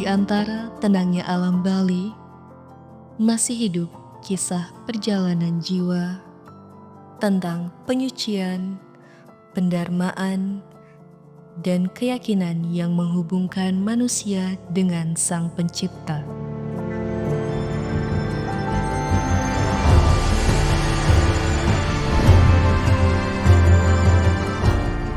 antara tenangnya alam Bali, masih hidup kisah perjalanan jiwa tentang penyucian, pendarmaan, dan keyakinan yang menghubungkan manusia dengan Sang Pencipta.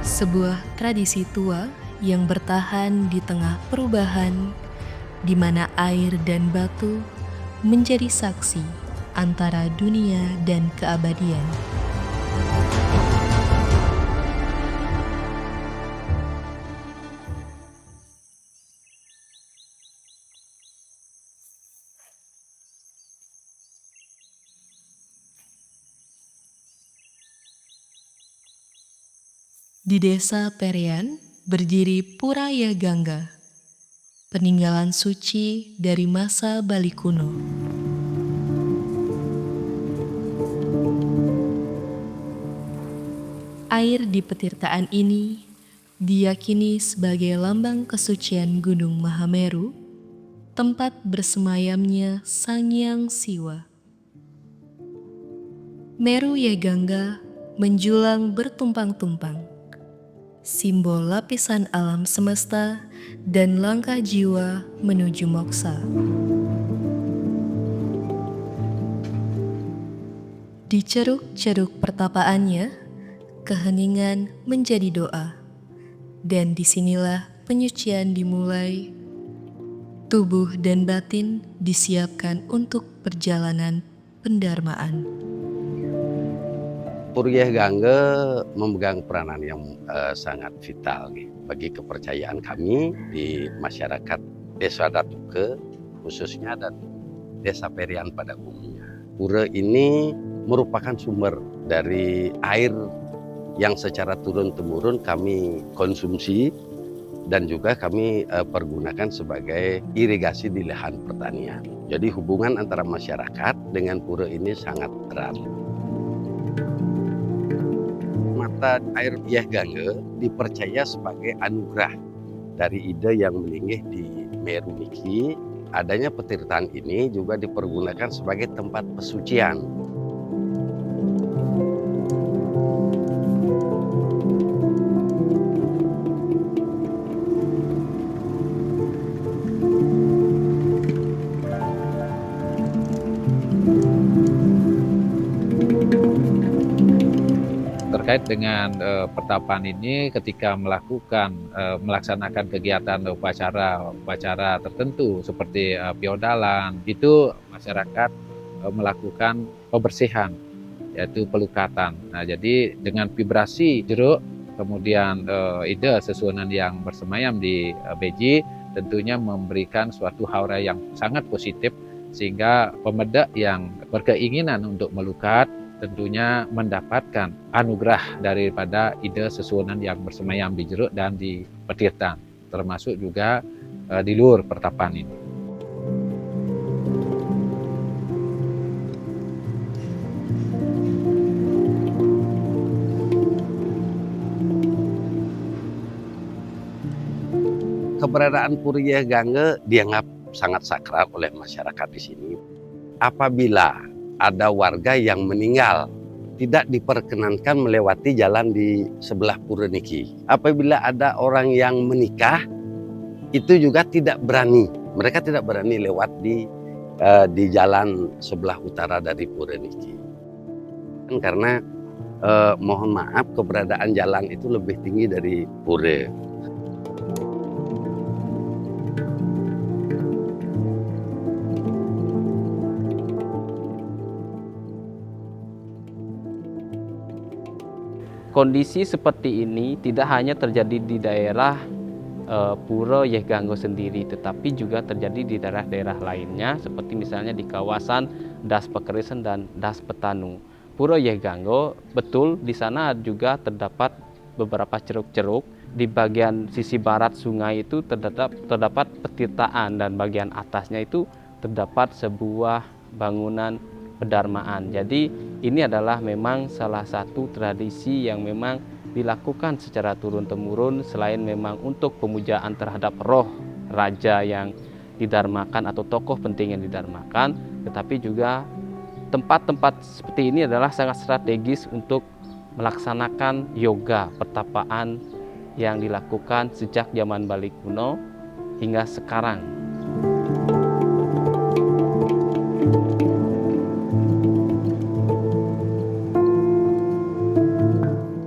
Sebuah tradisi tua yang bertahan di tengah perubahan, di mana air dan batu menjadi saksi antara dunia dan keabadian. Di desa Perian berdiri Pura Ya Gangga, peninggalan suci dari masa Bali kuno. Air di petirtaan ini diyakini sebagai lambang kesucian Gunung Mahameru, tempat bersemayamnya Sang Hyang Siwa. Meru Ya Gangga menjulang bertumpang-tumpang, simbol lapisan alam semesta dan langkah jiwa menuju moksa. Di ceruk-ceruk pertapaannya, keheningan menjadi doa, dan disinilah penyucian dimulai. Tubuh dan batin disiapkan untuk perjalanan pendarmaan. Pura Gangga memegang peranan yang sangat vital bagi kepercayaan kami di masyarakat Desa Datuke khususnya dan Desa Perian pada umumnya. Pura ini merupakan sumber dari air yang secara turun-temurun kami konsumsi dan juga kami pergunakan sebagai irigasi di lahan pertanian. Jadi hubungan antara masyarakat dengan pura ini sangat erat. Mata air Yeh Gangga dipercaya sebagai anugerah dari ide yang melinggih di Meru niki. Adanya petirtaan ini juga dipergunakan sebagai tempat pesucian. Terkait dengan pertapaan ini, ketika melaksanakan kegiatan upacara tertentu seperti piodalan, itu masyarakat melakukan pembersihan, yaitu pelukatan. Nah, jadi dengan vibrasi jeruk, kemudian ide sesuunan yang bersemayam di beji, tentunya memberikan suatu aura yang sangat positif, sehingga pemedak yang berkeinginan untuk melukat tentunya mendapatkan anugerah daripada ide sesuunan yang bersemayam di jeruk dan di petirtan, termasuk juga di luar pertapaan ini. Keberadaan Pura Yeh Gangga dianggap sangat sakral oleh masyarakat di sini. Apabila ada warga yang meninggal, tidak diperkenankan melewati jalan di sebelah pura niki. Apabila ada orang yang menikah, itu juga tidak berani. Mereka tidak berani lewat di jalan sebelah utara dari pura niki. Karena mohon maaf, keberadaan jalan itu lebih tinggi dari pura. Kondisi seperti ini tidak hanya terjadi di daerah Pura Yeh Gangga sendiri, tetapi juga terjadi di daerah-daerah lainnya, seperti misalnya di kawasan Das Pekerisen dan Das Petanu. Pura Yeh Gangga, betul di sana juga terdapat beberapa ceruk-ceruk. Di bagian sisi barat sungai itu terdapat petirtaan, dan bagian atasnya itu terdapat sebuah bangunan pedarmaan. Jadi ini adalah memang salah satu tradisi yang memang dilakukan secara turun-temurun, selain memang untuk pemujaan terhadap roh raja yang didarmakan atau tokoh penting yang didarmakan, tetapi juga tempat-tempat seperti ini adalah sangat strategis untuk melaksanakan yoga pertapaan yang dilakukan sejak zaman Bali kuno hingga sekarang.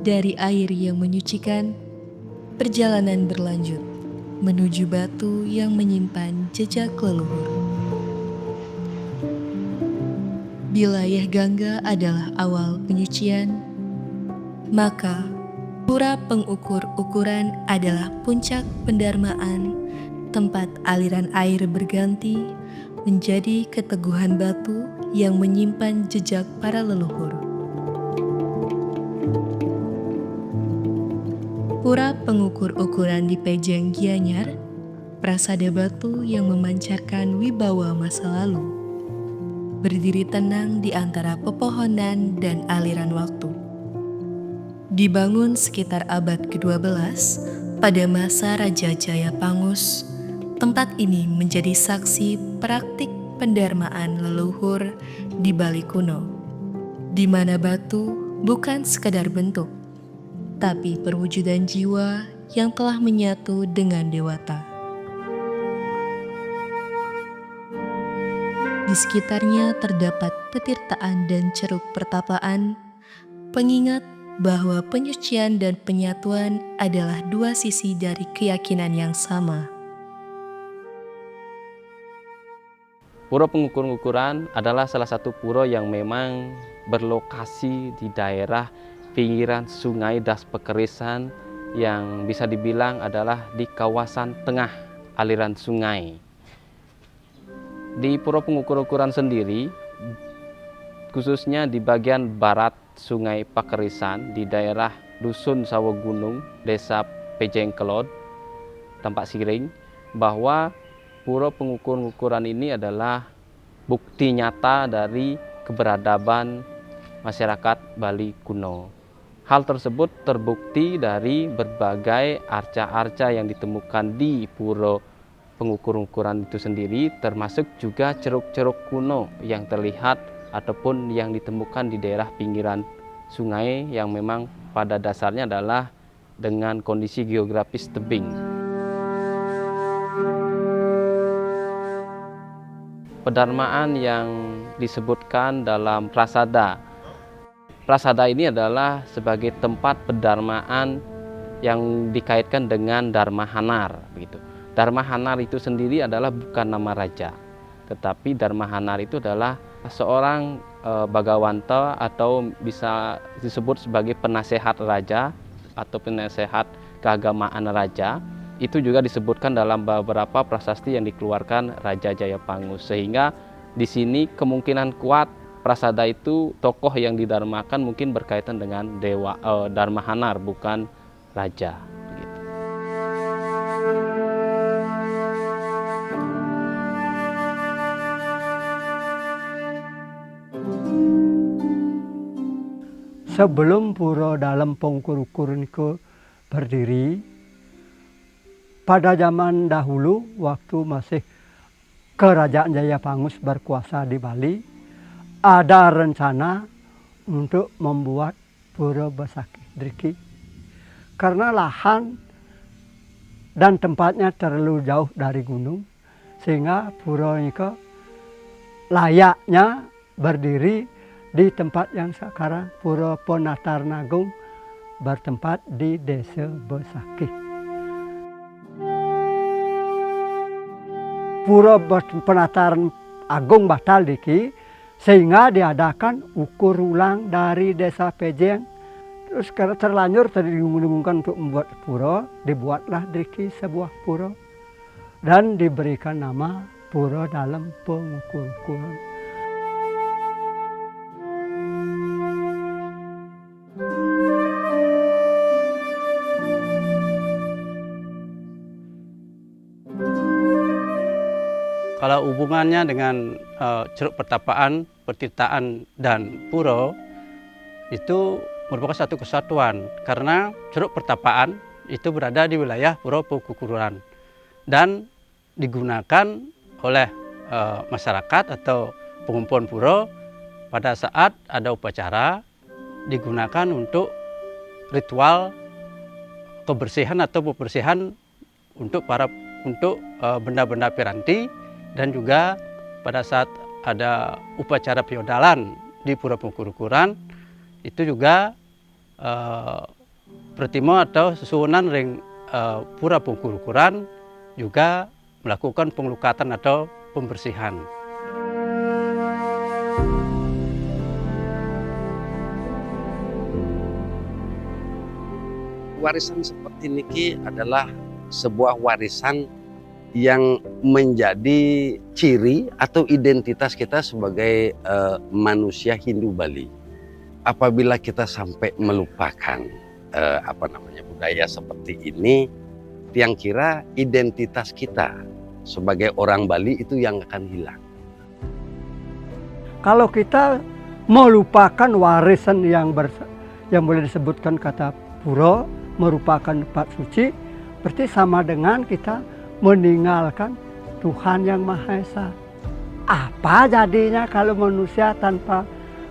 Dari air yang menyucikan, perjalanan berlanjut menuju batu yang menyimpan jejak leluhur. Wilayah Gangga adalah awal penyucian, maka pura pengukur ukuran adalah puncak pendarmaan, tempat aliran air berganti menjadi keteguhan batu yang menyimpan jejak para leluhur. Pura pengukur ukuran di Pejeng Gianyar, prasada batu yang memancarkan wibawa masa lalu, berdiri tenang di antara pepohonan dan aliran waktu. Dibangun sekitar abad ke-12 pada masa Raja Jayapangus, tempat ini menjadi saksi praktik pendarmaan leluhur di Bali kuno, di mana batu bukan sekadar bentuk, tapi perwujudan jiwa yang telah menyatu dengan dewata. Di sekitarnya terdapat petirtaan dan ceruk pertapaan, pengingat bahwa penyucian dan penyatuan adalah dua sisi dari keyakinan yang sama. Pura pengukur-ukuran adalah salah satu pura yang memang berlokasi di daerah pinggiran Sungai Das Pekerisan yang bisa dibilang adalah di kawasan tengah aliran sungai. Di Pura Pengukur-ukuran sendiri, khususnya di bagian barat Sungai Pakerisan di daerah Dusun Sawogunung, Desa Pejengkelod, Tampak Siring, bahwa Pura Pengukur-ukuran ini adalah bukti nyata dari keberadaban masyarakat Bali kuno. Hal tersebut terbukti dari berbagai arca-arca yang ditemukan di Pura Pengukur-ukuran itu sendiri, termasuk juga ceruk-ceruk kuno yang terlihat ataupun yang ditemukan di daerah pinggiran sungai yang memang pada dasarnya adalah dengan kondisi geografis tebing. Pedarmaan yang disebutkan dalam prasada. Prasada ini adalah sebagai tempat pedarmaan yang dikaitkan dengan Dharma Hanar. Begitu. Dharma Hanar itu sendiri adalah bukan nama raja, tetapi Dharma Hanar itu adalah seorang Bagawanta atau bisa disebut sebagai penasehat raja atau penasehat keagamaan raja. Itu juga disebutkan dalam beberapa prasasti yang dikeluarkan Raja Jayapangus, sehingga di sini kemungkinan kuat prasada itu tokoh yang didarmakan mungkin berkaitan dengan dewa Dharma Hanar, bukan raja. Begitu. Sebelum pura dalam Pengukur-ukuran itu berdiri, pada zaman dahulu waktu masih Kerajaan Jayapangus berkuasa di Bali, ada rencana untuk membuat Pura Besakih Driki. Karena lahan dan tempatnya terlalu jauh dari gunung, sehingga pura ini layaknya berdiri di tempat yang sekarang Pura Penatarnagung bertempat di Desa Besakih. Pura Penataran Agung batal diki, sehingga diadakan ukur ulang dari Desa Pejeng. Terus karena terlanjur tadi diumumkan untuk membuat pura, dibuatlah diki sebuah pura dan diberikan nama Pura dalam Pengukur-ukuran. Kalau hubungannya dengan ceruk pertapaan, petirtaan, dan pura itu merupakan satu kesatuan karena ceruk pertapaan itu berada di wilayah Pura Pengukur-ukuran dan digunakan oleh masyarakat atau pengumpulan pura pada saat ada upacara, digunakan untuk ritual kebersihan atau pembersihan untuk benda-benda piranti, dan juga pada saat ada upacara piodalan di Pura Pungkurukuran itu juga Pertimo atau susunan ring Pura Pungkurukuran juga melakukan pengelukatan atau pembersihan. Warisan seperti niki adalah sebuah warisan yang menjadi ciri atau identitas kita sebagai manusia Hindu Bali. Apabila kita sampai melupakan budaya seperti ini, yang kira identitas kita sebagai orang Bali itu yang akan hilang. Kalau kita melupakan warisan yang boleh disebutkan kata pura merupakan tempat suci, berarti sama dengan kita meninggalkan Tuhan Yang Maha Esa. Apa jadinya kalau manusia tanpa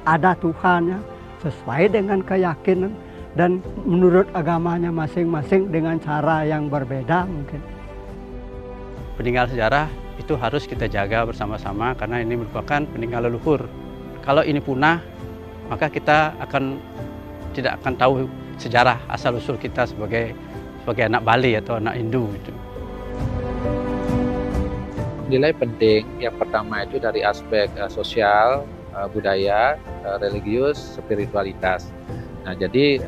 ada Tuhannya, sesuai dengan keyakinan dan menurut agamanya masing-masing dengan cara yang berbeda mungkin. Peninggalan sejarah itu harus kita jaga bersama-sama karena ini merupakan peninggalan leluhur. Kalau ini punah, maka kita tidak akan tahu sejarah asal-usul kita sebagai anak Bali atau anak Hindu itu. Nilai penting yang pertama itu dari aspek sosial, budaya, religius, spiritualitas. Nah, jadi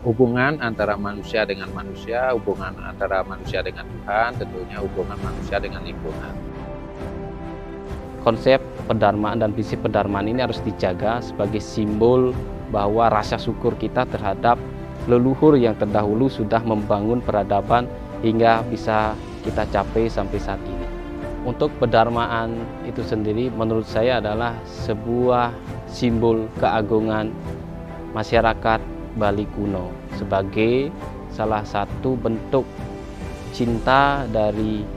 hubungan antara manusia dengan manusia, hubungan antara manusia dengan Tuhan, tentunya hubungan manusia dengan lingkungan. Konsep pedharmaan dan visi pedharmaan ini harus dijaga sebagai simbol bahwa rasa syukur kita terhadap leluhur yang terdahulu sudah membangun peradaban hingga bisa kita capai sampai saat ini. Untuk pedharmaan itu sendiri menurut saya adalah sebuah simbol keagungan masyarakat Bali kuno sebagai salah satu bentuk cinta dari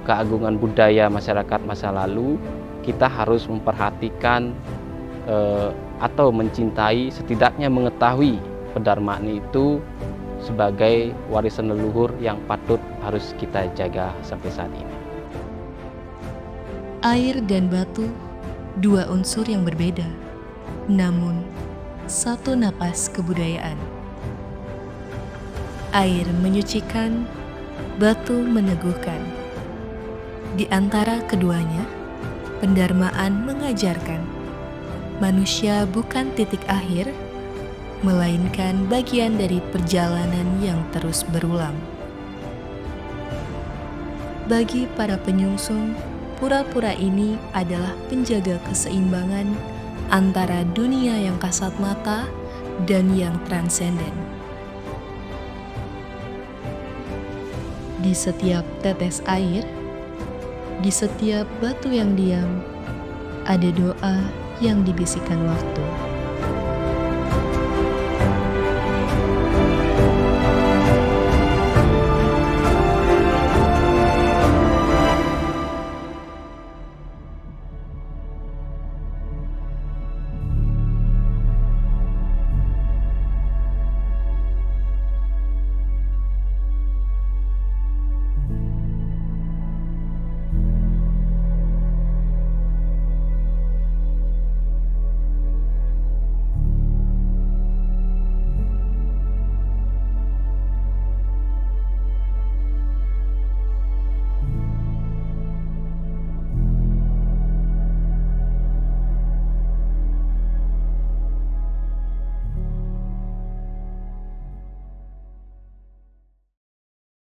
keagungan budaya masyarakat masa lalu. Kita harus memperhatikan atau mencintai, setidaknya mengetahui pedharmaan itu sebagai warisan leluhur yang patut harus kita jaga sampai saat ini. Air dan batu, dua unsur yang berbeda, namun satu napas kebudayaan. Air menyucikan, batu meneguhkan. Di antara keduanya, pendharmaan mengajarkan manusia bukan titik akhir, melainkan bagian dari perjalanan yang terus berulang. Bagi para penyungsung, pura-pura ini adalah penjaga keseimbangan antara dunia yang kasat mata dan yang transenden. Di setiap tetes air, di setiap batu yang diam, ada doa yang dibisikkan waktu.